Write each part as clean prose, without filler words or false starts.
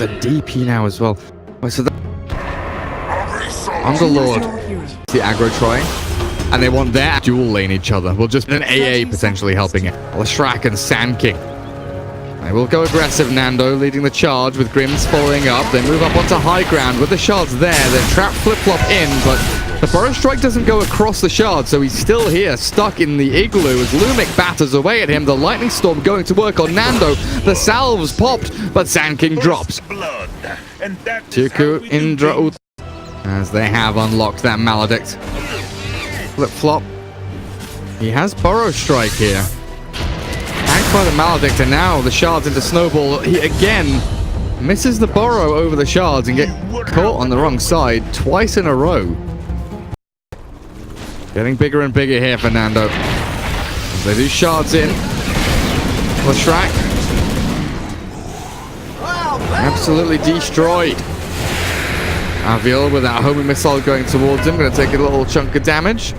the DP now as well. So the Underlord, the aggro trying, and they want their dual lane each other. We'll just an AA potentially helping it. Leshrac and Sand King. They will go aggressive. Nando leading the charge with Grims following up. They move up onto high ground with the shards there. They trap flip-flop in, but the Burrow Strike doesn't go across the shard, so he's still here, stuck in the igloo as Lumic batters away at him. The Lightning Storm going to work on Nando. The salves popped, but Sand King drops. Tuku Indra Ut, as they have unlocked that Maledict. Flip-flop. He has Burrow Strike here. Backed by the Maledict, and now the shards into Snowball. He again misses the Burrow over the shards and get caught on the wrong side twice in a row. Getting bigger and bigger here for Nando. As they do shards in. Leshrac. Absolutely destroyed. Aviel with that homing missile going towards him. Going to take a little chunk of damage.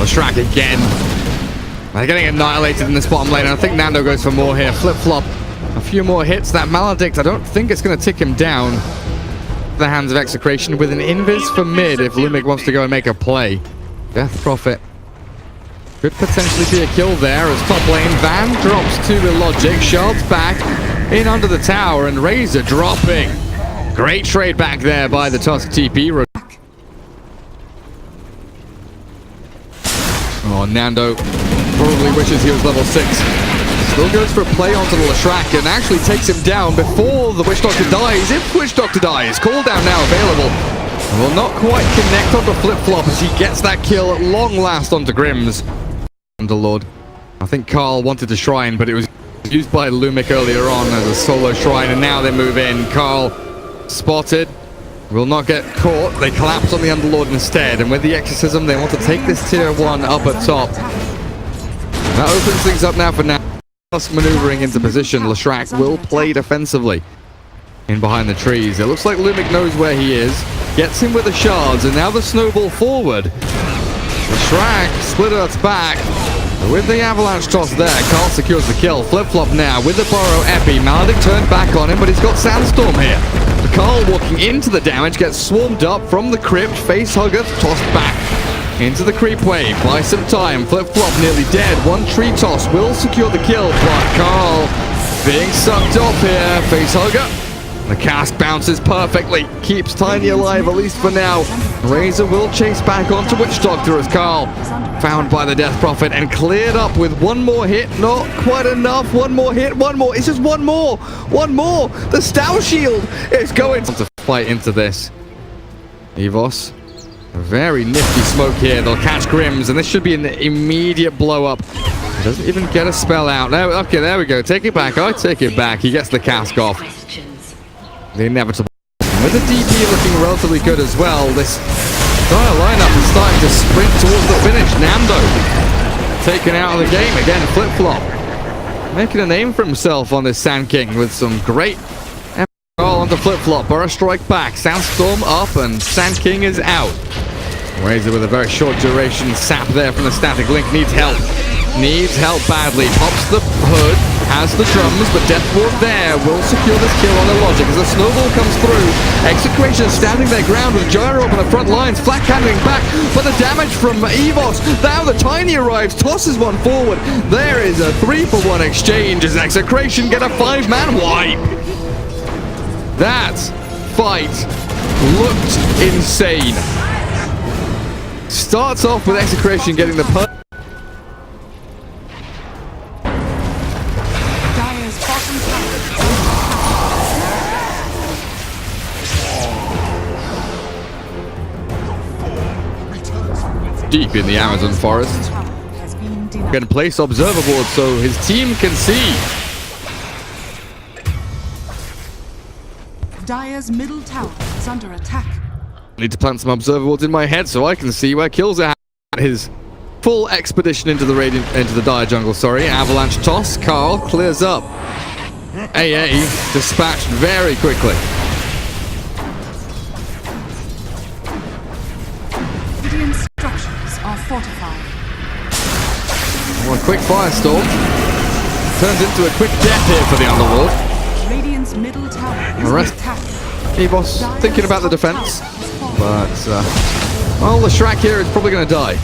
Leshrac again. They're getting annihilated in this bottom lane. I think Nando goes for more here. Flip-flop. A few more hits. That Maledict, I don't think it's going to tick him down. The hands of Execration with an invis for mid if Lumic wants to go and make a play. Death Prophet. Could potentially be a kill there as top lane. Van drops to the logic. Shards back in under the tower and Razor dropping. Great trade back there by the Tusk TP. Oh, Nando probably wishes he was level 6. Still goes for a play onto the Leshrac and actually takes him down before the Witch Doctor dies. If Witch Doctor dies, cooldown now available. Will not quite connect on the flip-flop as he gets that kill at long last onto Grims. Underlord. I think Carl wanted to shrine, but it was used by Lumic earlier on as a solo shrine, and now they move in. Carl spotted. Will not get caught. They collapse on the Underlord instead, and with the Exorcism, they want to take this tier 1 up at top. That opens things up now for now. Maneuvering into position. Leshrac will play defensively in behind the trees. It looks like Lumic knows where he is. Gets him with the shards, and now the snowball forward. Leshrac split Earth's back. With the avalanche toss there, Carl secures the kill. Flip-flop now with the Burrow Epi. Maledict turned back on him, but he's got Sandstorm here. Carl walking into the damage, gets swarmed up from the crypt. Facehugger tossed back into the creep wave. Buy some time. Flip-flop nearly dead. One tree toss will secure the kill, but Carl being sucked off here. Facehugger. The cast bounces perfectly. Keeps Tiny alive, at least for now. Razor will chase back onto Witch Doctor as Carl found by the Death Prophet and cleared up with one more hit. Not quite enough. One more hit. One more. It's just one more. One more. The Stout Shield is going to fight into this. EVOS. A very nifty smoke here. They'll catch Grims, and this should be an immediate blow up. He doesn't even get a spell out. No, okay, there we go. Take it back. I take it back. He gets the cask off. The inevitable. With the DP looking relatively good as well, this entire lineup is starting to sprint towards the finish. Nando taken out of the game again. Flip-flop making a name for himself on this Sand King with some great on the flip-flop. Burrow Strike back. Sandstorm up and Sand King is out. Razor with a very short duration sap there from the static link. Needs help. Needs help badly. Pops the hood. Has the drums, but Death Ward there will secure this kill on the logic as the snowball comes through. Execration standing their ground with Gyro up on the front lines, flat cannoning back, but the damage from EVOS. Now the Tiny arrives, tosses one forward. There is a 3-for-1 exchange as Execration get a 5-man wipe. That fight looked insane. Starts off with Execration getting the deep in the Amazon forest. Can place observer board so his team can see. Dire's middle tower is under attack. Need to plant some observer boards in my head so I can see where kills are. His full expedition into the Dire jungle. Sorry, avalanche toss. Carl clears up. AA dispatched very quickly. Gideon's structures are fortified. fortified. Well, a quick firestorm turns into a quick death here for the Underlord. Radiant's middle tower is The under rest, attack. EVOS thinking about the defense, but well, the Shrek here is probably going to die.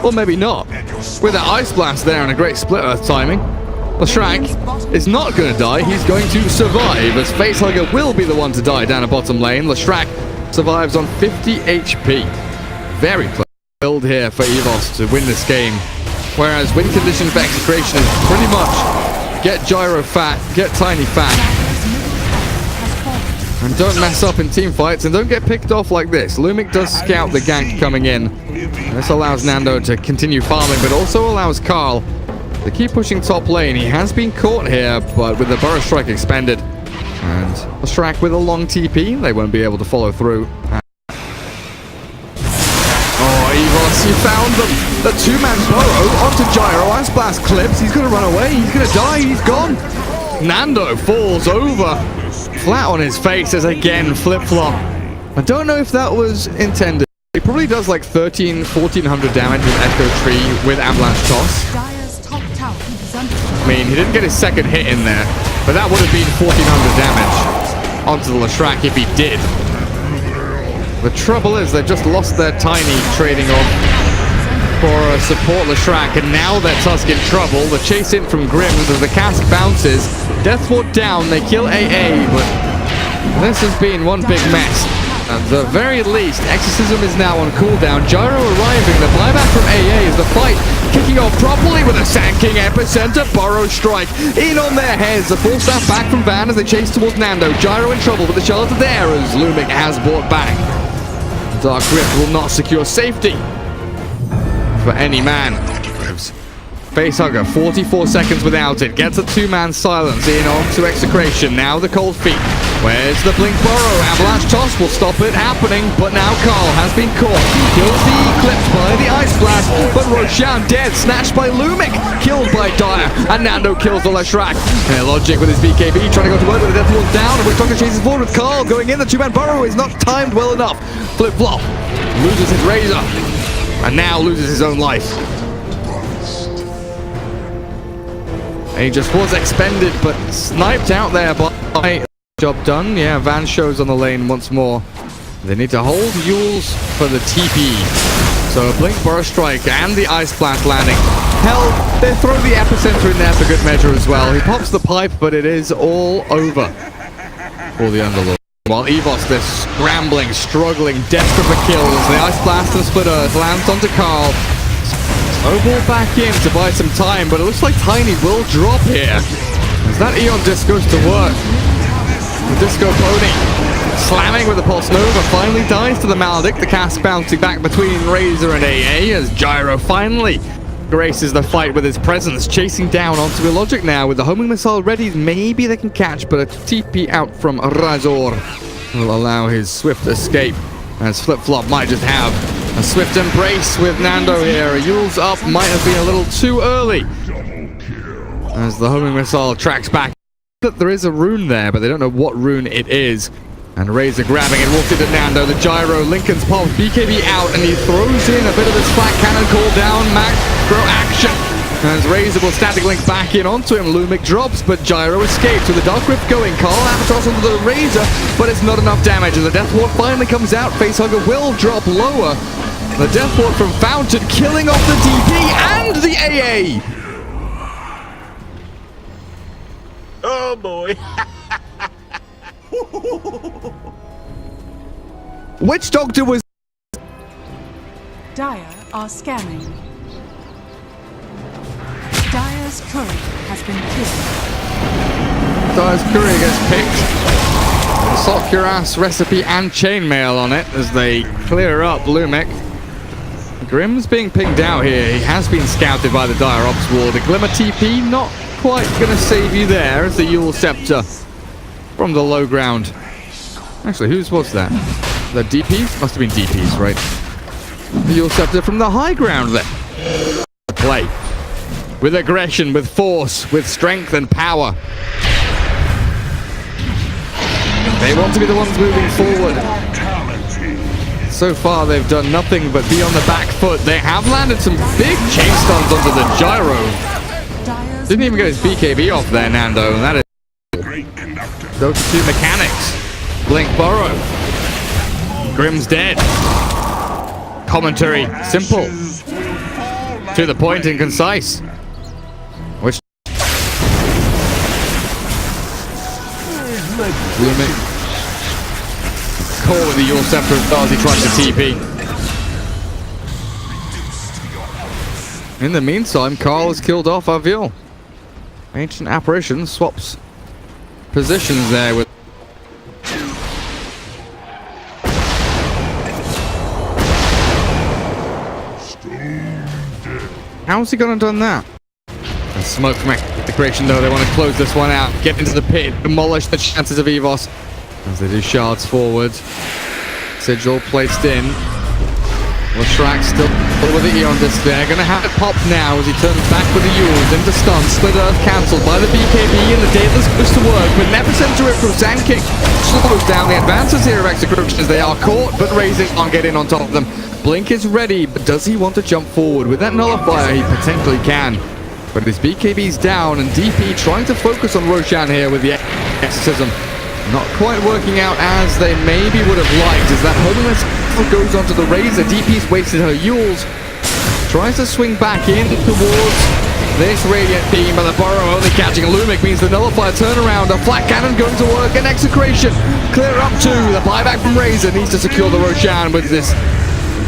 Or maybe not. With that Ice Blast there and a great split earth timing, the Shrek is not going to die. He's going to survive, as Facehugger will be the one to die down a bottom lane. The Shrek survives on 50 HP. Very close build here for EVOS to win this game. Whereas win condition for Execration is pretty much get Gyro fat, get Tiny fat, and don't mess up in team fights, and don't get picked off like this. Lumic does scout the gank coming in. This allows Nando to continue farming, but also allows Carl to keep pushing top lane. He has been caught here, but with the Burrow Strike expended, and the Shrek with a long TP, they won't be able to follow through. Oh, EVOS, you found them! The two-man Burrow onto Gyro, Ice Blast clips, he's gonna run away, he's gonna die, he's gone! Nando falls over, flat on his face as again flip-flop. I don't know if that was intended. He probably does like 1400 damage with Echo Tree with Avalanche Toss. Dire's top tower is under I mean, he didn't get his second hit in there, but that would have been 1400 damage onto the Leshrac if he did. The trouble is they've just lost their Tiny trading off for support Leshrac, and now they're Tusk in trouble. The chase in from Grims as the cast bounces. Deathward down, they kill AA, but this has been one big mess. At the very least, Exorcism is now on cooldown. Gyro arriving, the buyback from AA is the fight kicking off properly with a Sand King Epicenter Burrow Strike in on their heads. The full staff back from Van as they chase towards Nando. Gyro in trouble, but the shelter there as Lumic has brought back. Dark Rift will not secure safety for any man. Facehugger, 44 seconds without it. Gets a two-man silence in onto Execration. Now the cold feet. Where's the Blink Burrow? Avalanche Toss will stop it happening, but now Carl has been caught. Kills the Eclipse by the Ice Blast, but Roshan dead. Snatched by Lumic. Killed by Dire. And Nando kills the Leshrac. Logic with his BKB trying to go to work with the Deathwall down. And Wicktalker chases forward with Carl going in. The two-man Burrow is not timed well enough. Flip-flop. Loses his Razor. And now loses his own life. He just was expended, but sniped out there by... Job done. Yeah, Van shows on the lane once more. They need to hold Yules for the TP. So a Blink Burrow Strike and the Ice Blast landing. Hell, they throw the Epicenter in there for good measure as well. He pops the pipe, but it is all over for the Underlord. While EVOS, they're scrambling, struggling, desperate for kills. The Ice Blast and Split Earth lands onto Carl. Snowball back in to buy some time, but it looks like Tiny will drop here. As that Eon Disc goes to work. The Disco Pony slamming with the Pulse Nova finally dies to the Maledict. The cast bouncing back between Razor and AA as Gyro finally graces the fight with his presence, chasing down onto Illogic now with the homing missile ready. Maybe they can catch, but a TP out from Razor will allow his swift escape, as Flip-Flop might just have a swift embrace with Nando here. Yule's up might have been a little too early as the homing missile tracks back. That there is a rune there, but they don't know what rune it is. And Razor grabbing it, walks into Nando, the Gyro, Lincoln's pop, BKB out, and he throws in a bit of this flat cannon call down, macro action. As Razor will static link back in onto him, Lumic drops, but Gyro escapes with the Dark Rift going. Carl Avatos onto the Razor, but it's not enough damage. And the Death Ward finally comes out, Facehugger will drop lower. The Death Ward from Fountain killing off the DP and the AA! Oh boy. Witch Doctor was... Dire are scanning. Dire's courier has been killed. Dire's courier gets picked. Sock your ass recipe and chainmail on it as they clear up Lumic. Grim's being pinged out here. He has been scouted by the Dire Ops Ward. A Glimmer TP not quite gonna save you there as the Yule Scepter from the low ground. Actually, whose was that? The DPs? Must have been DPs, right? The Yule Scepter from the high ground there. Play. With aggression, with force, with strength and power. They want to be the ones moving forward. So far, they've done nothing but be on the back foot. They have landed some big chain stuns onto the gyro. Dyer's Didn't even get his BKB off there, Nando, and that is Dota 2 mechanics. Blink Burrow. Grim's dead. Commentary, simple. To the point and concise. Which Call with the Yule Scepter as he tries to TP. In the meantime, Carl has killed off Avil. Ancient Apparition swaps positions there with how's he gonna done that? And smoke from Execration though, they want to close this one out, get into the pit, demolish the chances of EVOS as they do shards forward. Sigil placed in. Leshrac still with the Eon disc there, gonna have it pop now as he turns back with the Yules into stun. Split Earth cancelled by the BKB and the Daedalus goes to work, but Epicenter it from Sandkick slows down the advances here of Execration as they are caught, but Razor can't get in on top of them. Blink is ready, but does he want to jump forward? With that nullifier, he potentially can. But his BKB's down, and DP trying to focus on Roshan here with the exorcism. Not quite working out as they maybe would have liked, as that holiness goes onto the Razor. DP's wasted her Yules. Tries to swing back in towards this Radiant team, but the Burrow only catching Lumic means the nullifier turnaround. A flat cannon going to work, and Execration clear up to the buyback from Razor. Needs to secure the Roshan with this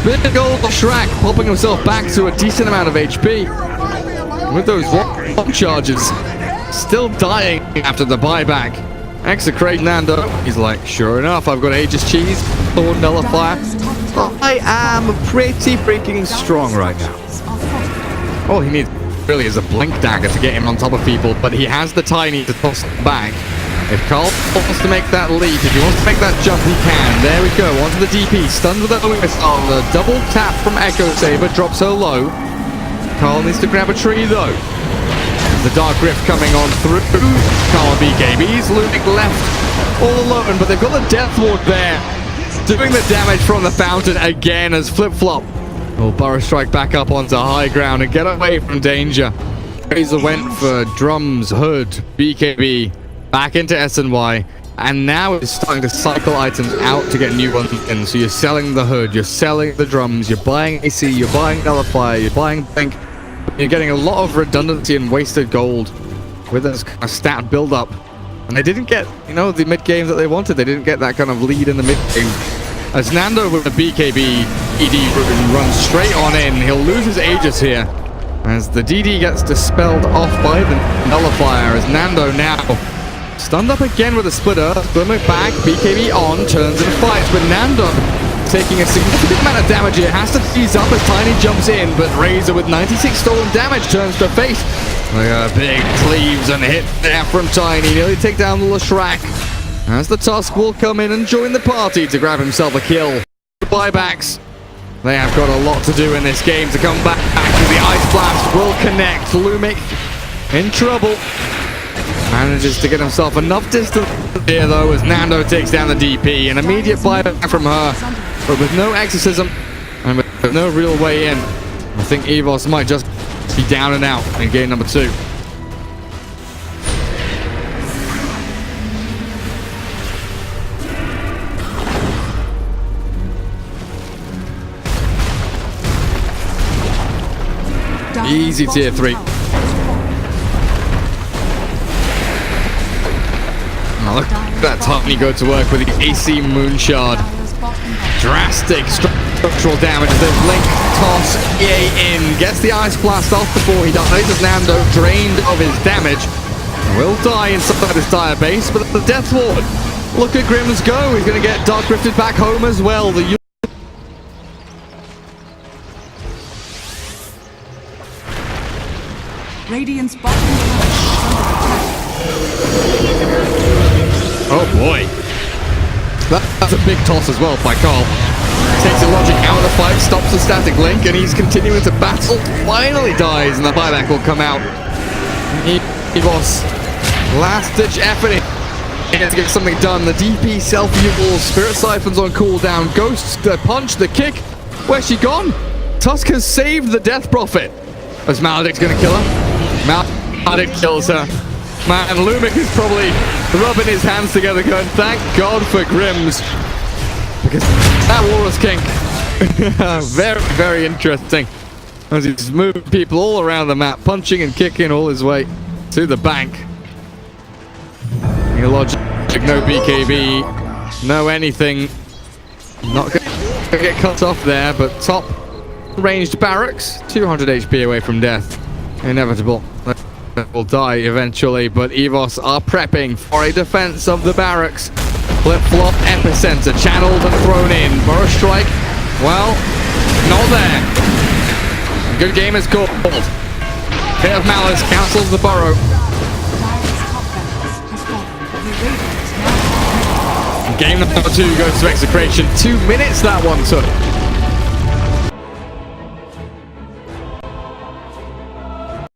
big old Shrek popping himself back to a decent amount of HP. With those rock charges, still dying after the buyback. Execration Nando, he's like, sure enough, I've got Aegis Cheese, Thorn Nullifier. I am pretty freaking strong right now. All he needs really is a Blink Dagger to get him on top of people, but he has the Tiny to toss back. If Carl wants to make that leap, if he wants to make that jump, he can. There we go, onto the DP, stunned with a on the double tap from Echo Saber, drops her low. Carl needs to grab a tree though. The Dark Rift coming on through. Carl BKBs, Lumic left all alone, but they've got the Death Ward there, doing the damage from the fountain again as Flip-Flop will Burrow Strike back up onto high ground and get away from danger. Razor went for drums, hood, BKB, back into SNY, and now it's starting to cycle items out to get new ones in. So you're selling the hood, you're selling the drums, you're buying AC, you're buying Nullifier, you're buying Blink. You're getting a lot of redundancy and wasted gold with this kind of stat build-up. And they didn't get, you know, the mid-games that they wanted. They didn't get that kind of lead in the mid-game. As Nando with the BKB, ED runs straight on in. He'll lose his Aegis here. As the DD gets dispelled off by the Nullifier. As Nando now stunned up again with a Split Earth. Glimmer back, BKB on, turns and fights. But Nando taking a significant amount of damage here, has to freeze up as Tiny jumps in, but Razor with 96 stolen damage turns to face. Big cleaves and hit there from Tiny, nearly take down the Leshrac. As the Tusk will come in and join the party to grab himself a kill. Buybacks, they have got a lot to do in this game to come back. The Ice Blast will connect. Lumic in trouble. Manages to get himself enough distance here though as Nando takes down the DP. An immediate buyback from her, but with no exorcism and with no real way in. I think EVOS might just be down and out in game number 2. Easy tier 3. Oh, look at that Tiny go to work with the AC Moonshard. Drastic structural damage as they blink, toss, EA in. Gets the Ice Blast off before he dies as Nando drained of his damage. Will die inside his dire base, but the Death Ward. Look at Grimm's go. He's going to get Dark Rifted back home as well. The Radiant's bottom tower is under attack. oh boy. That's a big toss as well by Carl. Takes the logic out of the fight, stops the static link, and he's continuing to battle. Finally dies, and the buyback will come out. EVOS, last ditch effort. to get something done. The DP self-heal, Spirit Siphon's on cooldown, Ghosts, the punch, the kick. Where's she gone? Tusk has saved the Death Prophet. Is Maledict's gonna kill her? Maledict kills her. Man, Lumic is probably rubbing his hands together going, thank God for Grims. Because that Walrus King. Very, very interesting. As he's moving people all around the map, punching and kicking all his way to the bank. No logic, no BKB, no anything. Not gonna get cut off there, but top ranged barracks, 200 HP away from death. Inevitable. Will die eventually, but EVOS are prepping for a defense of the barracks. Flip-flop epicenter channeled and thrown in. Burrow strike, well, not there. Good game is called. Hit of Malice cancels the burrow. Game number 2 goes to Execration. 2 minutes that one took.